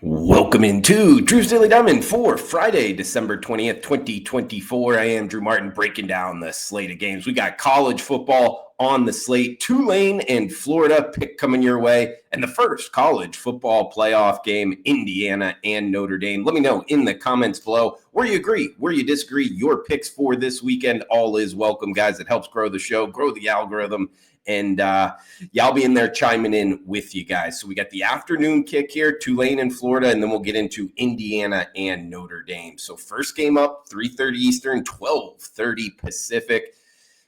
Welcome into Drew's Daily Diamond for Friday, December 20th, 2024. I am Drew Martin breaking down the slate of games. We got college football on the slate, Tulane and Florida pick coming your way, and the first college football playoff game, Indiana and Notre Dame. Let me know in the comments below where you agree, where you disagree, your picks for this weekend. All is welcome, guys. It helps grow the show, grow the algorithm. And I'll be in there chiming in with you guys. So we got the afternoon kick here, Tulane and Florida, and then we'll get into Indiana and Notre Dame. So first game up, 3:30 Eastern, 12:30 Pacific.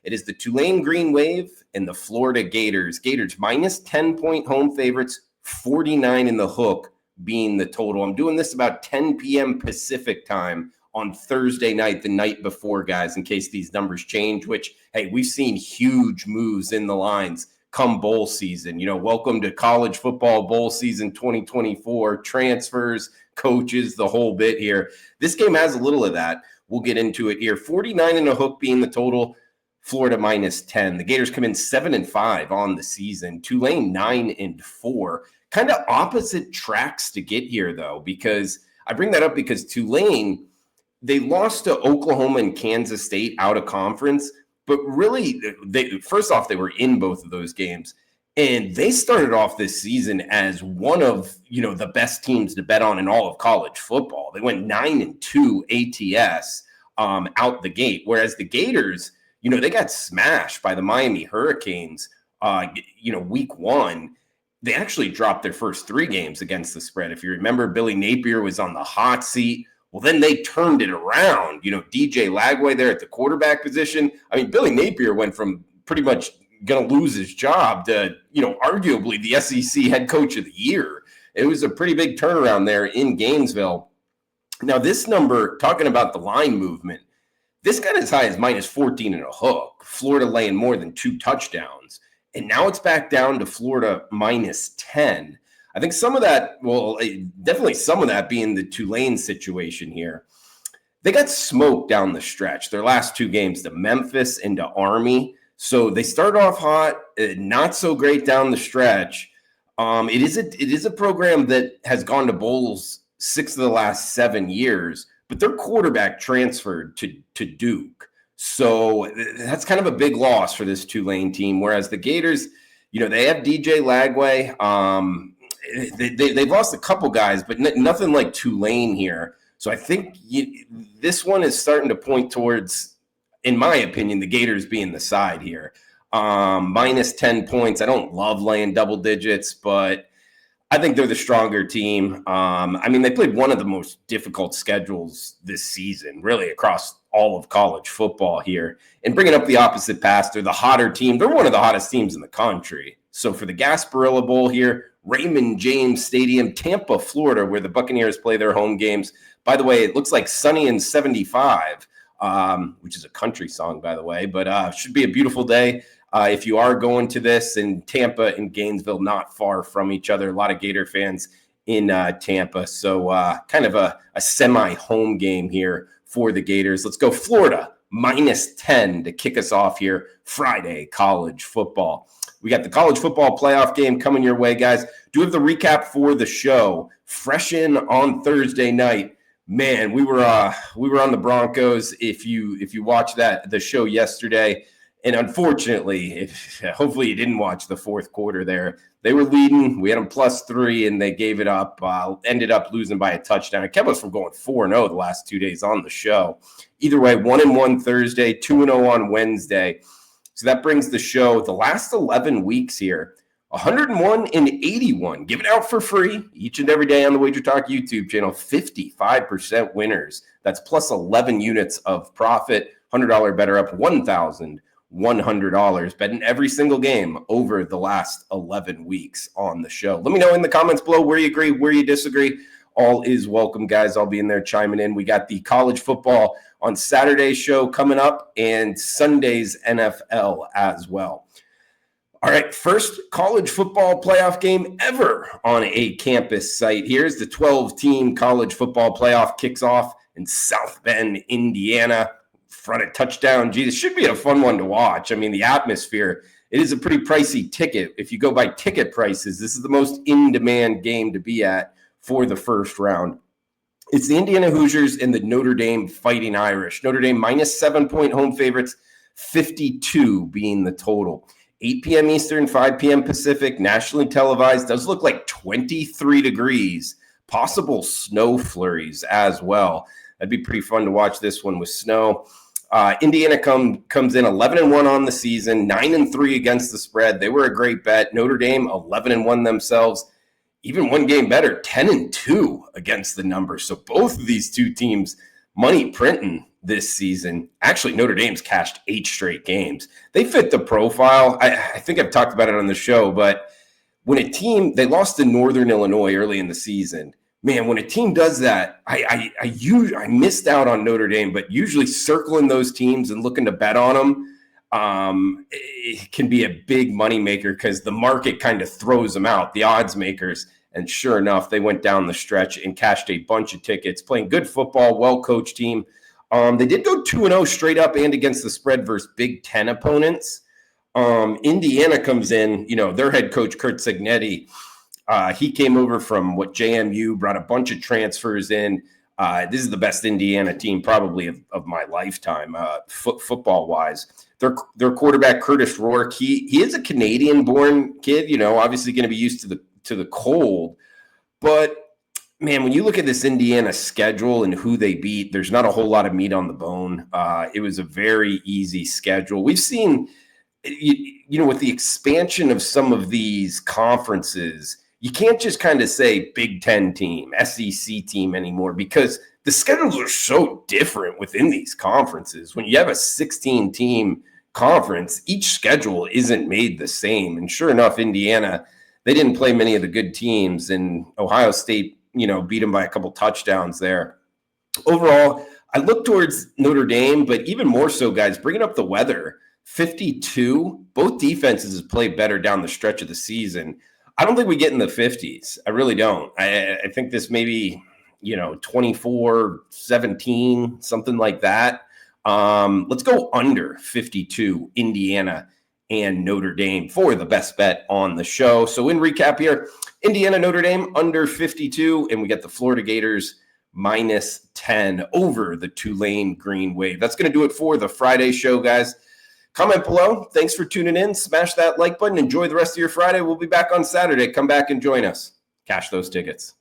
It is the Tulane Green Wave and the Florida Gators. Gators minus 10-point home favorites, 49 in the hook being the total. I'm doing this about 10 p.m. Pacific time on Thursday night, the night before, guys, in case these numbers change, which, hey, we've seen huge moves in the lines come bowl season. Welcome to college football bowl season 2024, transfers, coaches, the whole bit here. This game has a little of that. We'll get into it here. 49 and a hook being the total, Florida minus 10. The Gators come in 7-5 on the season. Tulane 9-4. Kind of opposite tracks to get here, though, because I bring that up because Tulane, they lost to Oklahoma and Kansas State out of conference, but really, first off, they were in both of those games, and they started off this season as one of the best teams to bet on in all of college football. They went 9-2 ATS out the gate, whereas the Gators, they got smashed by the Miami Hurricanes. Week one, they actually dropped their first three games against the spread. If you remember, Billy Napier was on the hot seat. Well, then they turned it around. DJ Lagway there at the quarterback position. I mean, Billy Napier went from pretty much going to lose his job to, arguably the SEC head coach of the year. It was a pretty big turnaround there in Gainesville. Now, this number, talking about the line movement, this got as high as minus 14 and a hook. Florida laying more than 2 touchdowns. And now it's back down to Florida minus 10. I think some of that, definitely some of that being the Tulane situation here. They got smoked down the stretch. Their last 2 games, to Memphis and to Army. So they started off hot, not so great down the stretch. It is a program that has gone to bowls 6 of the last 7 years, but their quarterback transferred to Duke. So that's kind of a big loss for this Tulane team. Whereas the Gators, they have DJ Lagway. They've lost a couple guys, but nothing like Tulane here. So I think this one is starting to point towards, in my opinion, the Gators being the side here. Minus 10 points. I don't love laying double digits, but I think they're the stronger team. They played one of the most difficult schedules this season, really across all of college football here. And bringing up the opposite pass, they're the hotter team. They're one of the hottest teams in the country. So for the Gasparilla Bowl here, Raymond James Stadium, Tampa, Florida, where the Buccaneers play their home games. By the way, it looks like sunny and 75, which is a country song, by the way, but should be a beautiful day. If you are going to this, in Tampa and Gainesville, not far from each other. A lot of Gator fans in Tampa. So kind of a semi-home game here for the Gators. Let's go Florida, minus 10 to kick us off here, Friday college football. We got the college football playoff game coming your way, guys. Do have the recap for the show. Fresh in on Thursday night. Man, we were on the Broncos. If you watched the show yesterday, and unfortunately, hopefully you didn't watch the fourth quarter there. They were leading. We had them +3, and they gave it up. Ended up losing by a touchdown. It kept us from going 4-0 the last 2 days on the show. Either way, 1-1 Thursday, 2-0 on Wednesday. So that brings the show, the last 11 weeks here, 101-81. Give it out for free each and every day on the WagerTalk YouTube channel. 55% winners. That's plus 11 units of profit. $100 better up, $1,100. Betting every single game over the last 11 weeks on the show. Let me know in the comments below where you agree, where you disagree. All is welcome, guys. I'll be in there chiming in. We got the college football on Saturday's show coming up and Sunday's NFL as well. All right, first college football playoff game ever on a campus site. Here's the 12-team college football playoff kicks off in South Bend, Indiana. Front of touchdown. Gee, this should be a fun one to watch. I mean, the atmosphere, it is a pretty pricey ticket. If you go by ticket prices, this is the most in-demand game to be at for the first round. It's the Indiana Hoosiers and the Notre Dame Fighting Irish. Notre Dame minus 7-point home favorites, 52 being the total. 8 p.m. Eastern, 5 p.m. Pacific, nationally televised. Does look like 23 degrees. Possible snow flurries as well. That'd be pretty fun to watch this one with snow. Indiana comes in 11-1 on the season, 9-3 against the spread. They were a great bet. Notre Dame 11-1 themselves. Even one game better, 10-2 against the numbers. So both of these two teams, money printing this season. Actually, Notre Dame's cashed 8 straight games. They fit the profile. I think I've talked about it on the show, but when a team, they lost to Northern Illinois early in the season. Man, when a team does that, I missed out on Notre Dame, but usually circling those teams and looking to bet on them, it can be a big moneymaker because the market kind of throws them out, the odds makers. And sure enough, they went down the stretch and cashed a bunch of tickets, playing good football, well-coached team. They did go 2-0 straight up and against the spread versus Big Ten opponents. Indiana comes in, their head coach, Curt Cignetti, he came over from JMU, brought a bunch of transfers in. This is the best Indiana team probably of my lifetime, football-wise. Their quarterback, Curtis Rourke, he is a Canadian-born kid, obviously going to be used to the cold. But, man, when you look at this Indiana schedule and who they beat, there's not a whole lot of meat on the bone. It was a very easy schedule. We've seen, with the expansion of some of these conferences, you can't just kind of say Big Ten team, SEC team anymore because the schedules are so different within these conferences. When you have a 16-team conference, each schedule isn't made the same. And sure enough, Indiana, they didn't play many of the good teams, and Ohio State, beat them by a couple touchdowns there. Overall, I look towards Notre Dame, but even more so, guys, bringing up the weather, 52, both defenses have played better down the stretch of the season. I don't think we get in the 50s. I really don't. I think this maybe, 24-17, something like that. Let's go under 52, Indiana and Notre Dame for the best bet on the show. So in recap here, Indiana, Notre Dame under 52, and we get the Florida Gators minus 10 over the Tulane Green Wave. That's going to do it for the Friday show, guys. Comment below. Thanks for tuning in. Smash that like button. Enjoy the rest of your Friday. We'll be back on Saturday. Come back and join us. Cash those tickets.